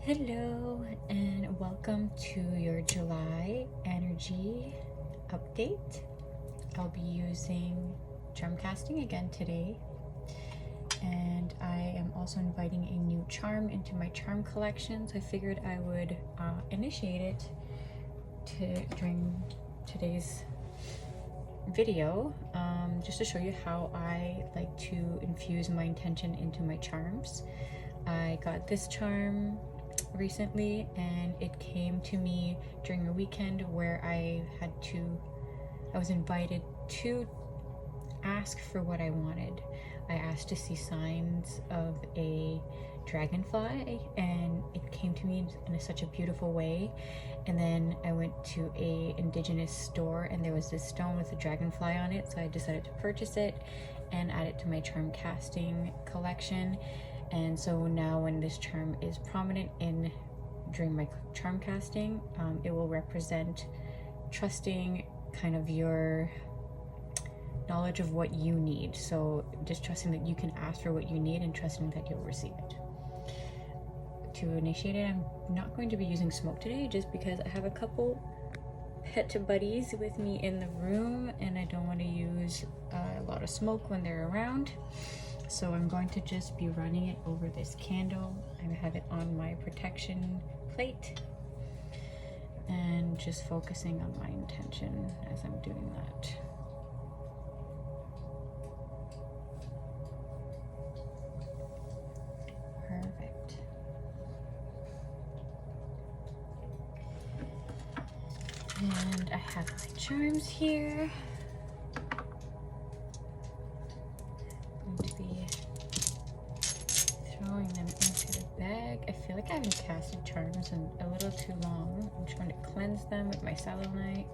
Hello and welcome to your July energy update. I'll be using charm casting again today, and I am also inviting a new charm into my charm collection, so I figured I would initiate it during today's video, just to show you how I like to infuse my intention into my charms. I got this charm recently and it came to me during a weekend where I was invited to ask for what I wanted. I asked to see signs of a dragonfly and it came to me in such a beautiful way. And then I went to a indigenous store and there was this stone with a dragonfly on it, so I decided to purchase it and add it to my charm casting collection. And so now when this charm is prominent during my charm casting, it will represent trusting kind of your knowledge of what you need. So just trusting that you can ask for what you need and trusting that you'll receive it. To initiate it, I'm not going to be using smoke today just because I have a couple pet buddies with me in the room and I don't want to use a lot of smoke when they're around. So I'm going to just be running it over this candle. I have it on my protection plate and just focusing on my intention as I'm doing that. Perfect. And I have my charms here. Throwing them into the bag. I feel like I haven't casted charms in a little too long. I'm trying to cleanse them with my selenite.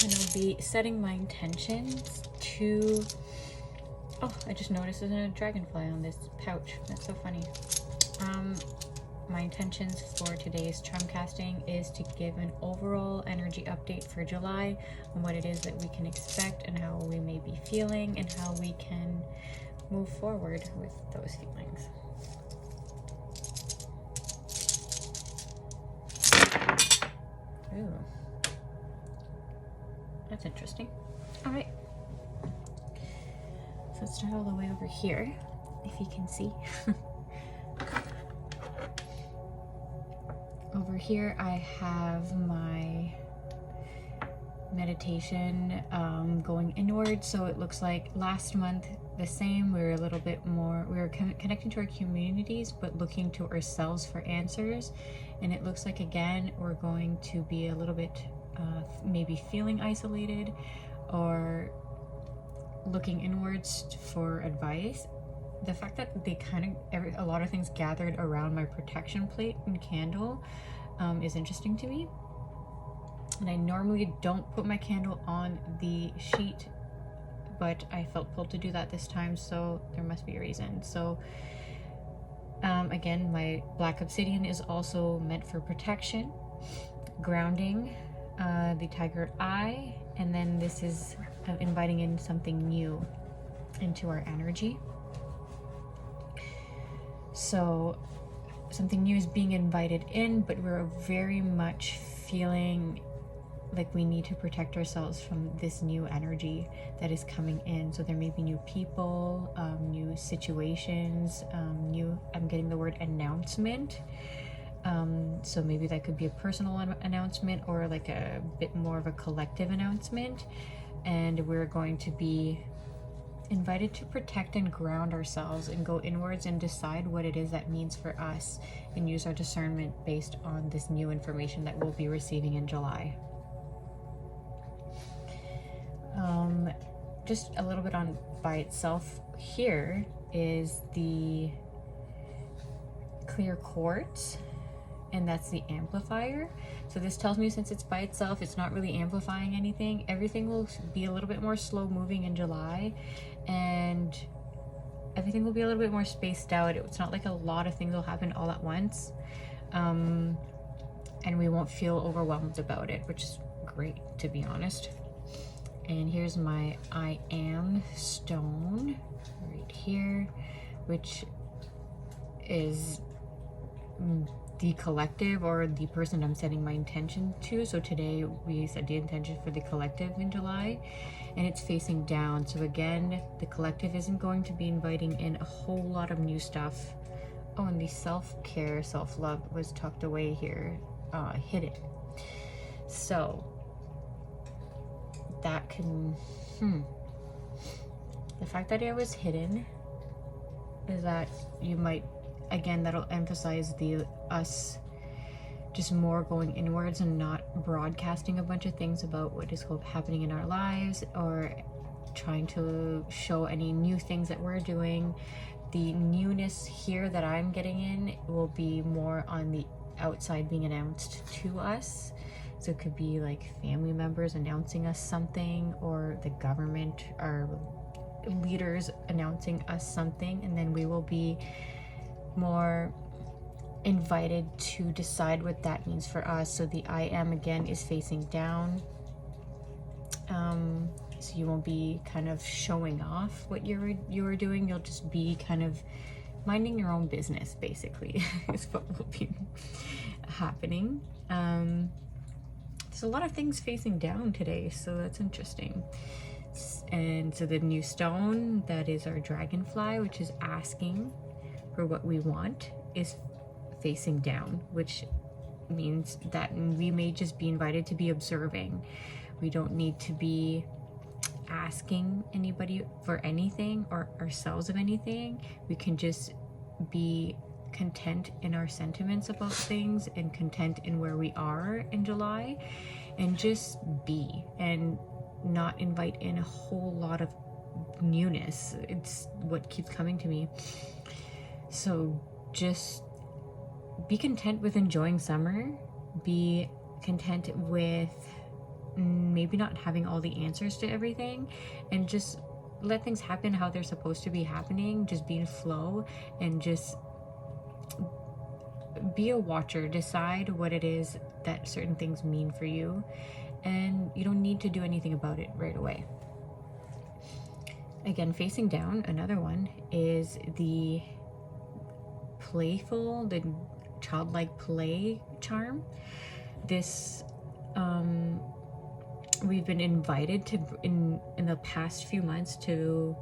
And I'll be setting my intentions to... Oh, I just noticed there's a dragonfly on this pouch. That's so funny. My intentions for today's charm casting is to give an overall energy update for July on what it is that we can expect and how we may be feeling and how we can move forward with those feelings. Ooh, that's interesting. All right, so let's start all the way over here, if you can see. Over here I have my meditation going inward. So it looks like last month the same, we were a little bit more, we were connecting to our communities but looking to ourselves for answers. And it looks like again we're going to be a little bit maybe feeling isolated or looking inwards for advice. The fact that they a lot of things gathered around my protection plate and candle is interesting to me. And I normally don't put my candle on the sheet, but I felt pulled to do that this time, so there must be a reason. So again, my black obsidian is also meant for protection, grounding, the tiger eye, and then this is inviting in something new into our energy. So something new is being invited in, but we're very much feeling like we need to protect ourselves from this new energy that is coming in. So there may be new people, new situations, I'm getting the word announcement. So maybe that could be a personal announcement or like a bit more of a collective announcement. And we're going to be invited to protect and ground ourselves and go inwards and decide what it is that means for us and use our discernment based on this new information that we'll be receiving in July. Just a little bit on by itself here is the clear quartz, and that's the amplifier. So this tells me since it's by itself, it's not really amplifying anything. Everything will be a little bit more slow moving in July, and everything will be a little bit more spaced out. It's not like a lot of things will happen all at once, and we won't feel overwhelmed about it, which is great, to be honest. And here's my I am stone right here, which is the collective, or the person I'm setting my intention to. So today we set the intention for the collective in July, and it's facing down. So again, the collective isn't going to be inviting in a whole lot of new stuff. Oh, and the self-care, self-love was tucked away here, hidden. So that can, the fact that it was hidden is that you might, again, that'll emphasize us just more going inwards and not broadcasting a bunch of things about what is happening in our lives, or trying to show any new things that we're doing. The newness here that I'm getting in will be more on the outside being announced to us. So it could be like family members announcing us something, or the government or leaders announcing us something, and then we will be more invited to decide what that means for us. So the I am again is facing down. So you won't be kind of showing off what you were doing. You'll just be kind of minding your own business, basically, is what will be happening. There's a lot of things facing down today, so that's interesting. And so the new stone, that is our dragonfly, which is asking for what we want, is facing down, which means that we may just be invited to be observing. We don't need to be asking anybody for anything or ourselves of anything. We can just be content in our sentiments about things, and content in where we are in July, and just be, and not invite in a whole lot of newness. It's what keeps coming to me. So just be content with enjoying summer. Be content with maybe not having all the answers to everything, and just let things happen how they're supposed to be happening. Just be in flow, and just be a watcher. Decide what it is that certain things mean for you, and you don't need to do anything about it right away. Again, facing down, another one is the playful, the childlike play charm. This we've been invited to in the past few months to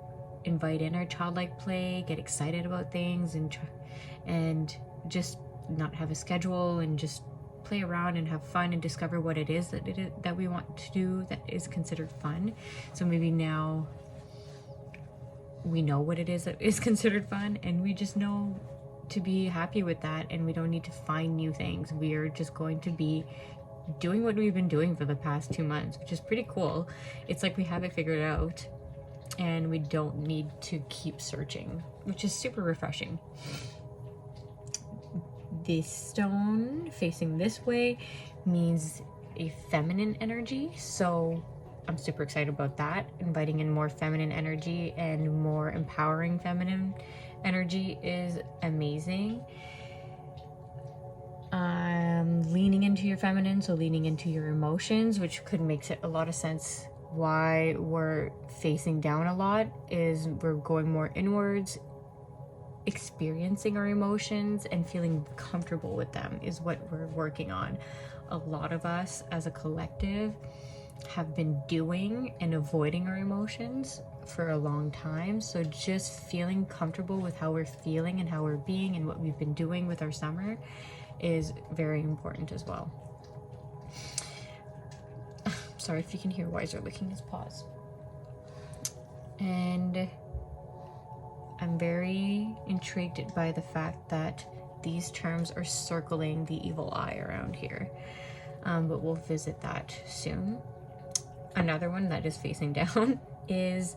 invite in our childlike play, get excited about things, and just not have a schedule, and just play around and have fun and discover what it is that we want to do that is considered fun. So maybe now we know what it is that is considered fun, and we just know to be happy with that, and we don't need to find new things. We are just going to be doing what we've been doing for the past 2 months, which is pretty cool. It's like we have it figured out, and we don't need to keep searching, which is super refreshing. The stone facing this way means a feminine energy, so I'm super excited about that. Inviting in more feminine energy and more empowering feminine energy is amazing. Leaning into your feminine, so leaning into your emotions, which could make a lot of sense why we're facing down a lot, is we're going more inwards, experiencing our emotions and feeling comfortable with them is what we're working on. A lot of us as a collective have been doing and avoiding our emotions for a long time. So just feeling comfortable with how we're feeling and how we're being and what we've been doing with our summer is very important as well. Sorry if you can hear Wiser licking his paws. And I'm very intrigued by the fact that these terms are circling the evil eye around here, but we'll visit that soon. Another one that is facing down is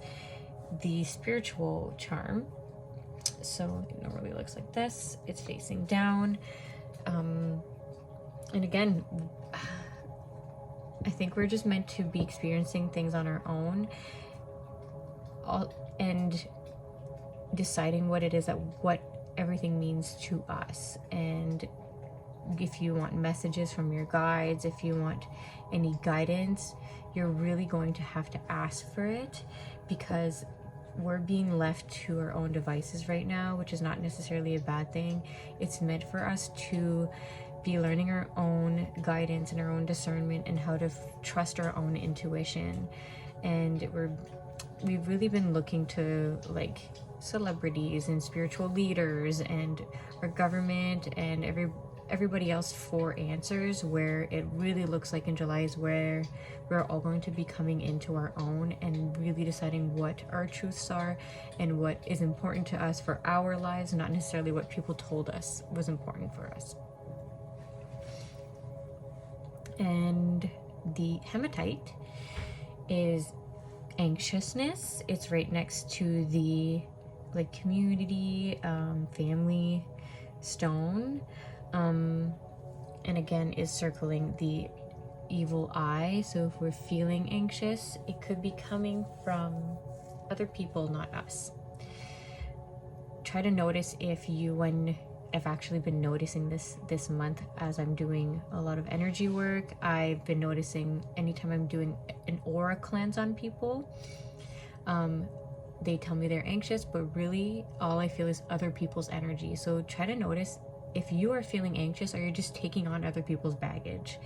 the spiritual charm. So it normally looks like this. It's facing down. And again, I think we're just meant to be experiencing things on our own, and deciding what it is that what everything means to us, and if you want messages from your guides, if you want any guidance, you're really going to have to ask for it, because we're being left to our own devices right now, which is not necessarily a bad thing. It's meant for us to be learning our own guidance and our own discernment and how to trust our own intuition. And we've really been looking to like celebrities and spiritual leaders and our government and everybody else for answers, where it really looks like in July is where we're all going to be coming into our own and really deciding what our truths are and what is important to us for our lives, not necessarily what people told us was important for us. And the hematite is anxiousness. It's right next to the like community, family stone, and again is circling the evil eye. So if we're feeling anxious, it could be coming from other people, not us. Try to notice if I've actually been noticing this month as I'm doing a lot of energy work. I've been noticing anytime I'm doing an aura cleanse on people, they tell me they're anxious, but really all I feel is other people's energy. So try to notice if you are feeling anxious or you're just taking on other people's baggage.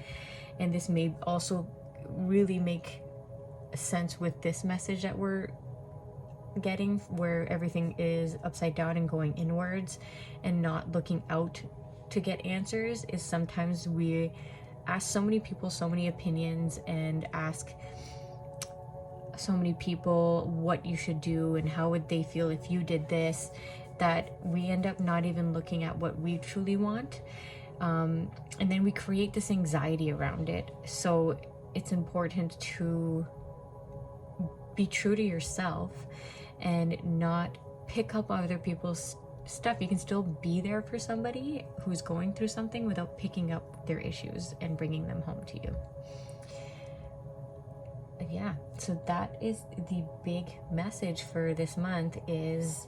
And this may also really make sense with this message that we're getting, where everything is upside down and going inwards and not looking out to get answers. Is sometimes we ask so many people so many opinions and ask so many people what you should do and how would they feel if you did this, that we end up not even looking at what we truly want, and then we create this anxiety around it. So it's important to be true to yourself and not pick up other people's stuff. You can still be there for somebody who's going through something without picking up their issues and bringing them home to you. Yeah, so that is the big message for this month, is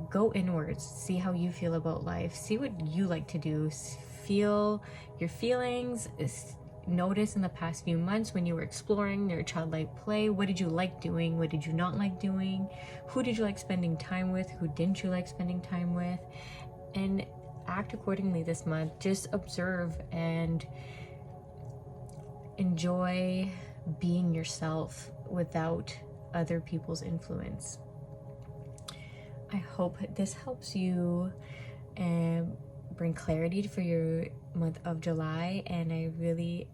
go inwards, see how you feel about life, see what you like to do, feel your feelings, notice in the past few months when you were exploring your childlike play, what did you like doing, what did you not like doing, who did you like spending time with, who didn't you like spending time with, and act accordingly this month. Just observe and enjoy being yourself without other people's influence. I hope this helps you bring clarity for your month of July, and I really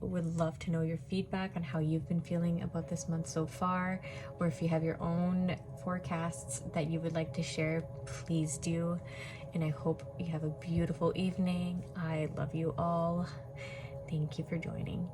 would love to know your feedback on how you've been feeling about this month so far, or if you have your own forecasts that you would like to share, please do. And I hope you have a beautiful evening. I love you all. Thank you for joining.